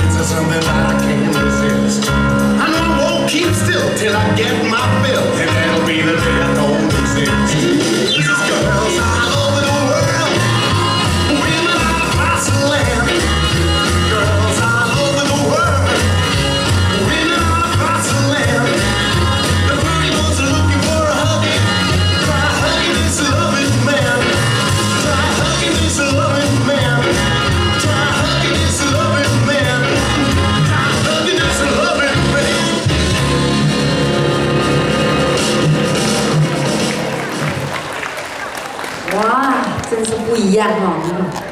it's something I can't resist. I know I won't keep still till I get my fill, and that'll be the day I don't exist. This is girls all over the world, women all across the land. Girls all over the world, women all across the land. The pretty ones are looking for a huggy. Try hugging this loving man. Try hugging this loving man. Try hugging this loving man. Try hugging this loving man. 哇，真是不一样哦。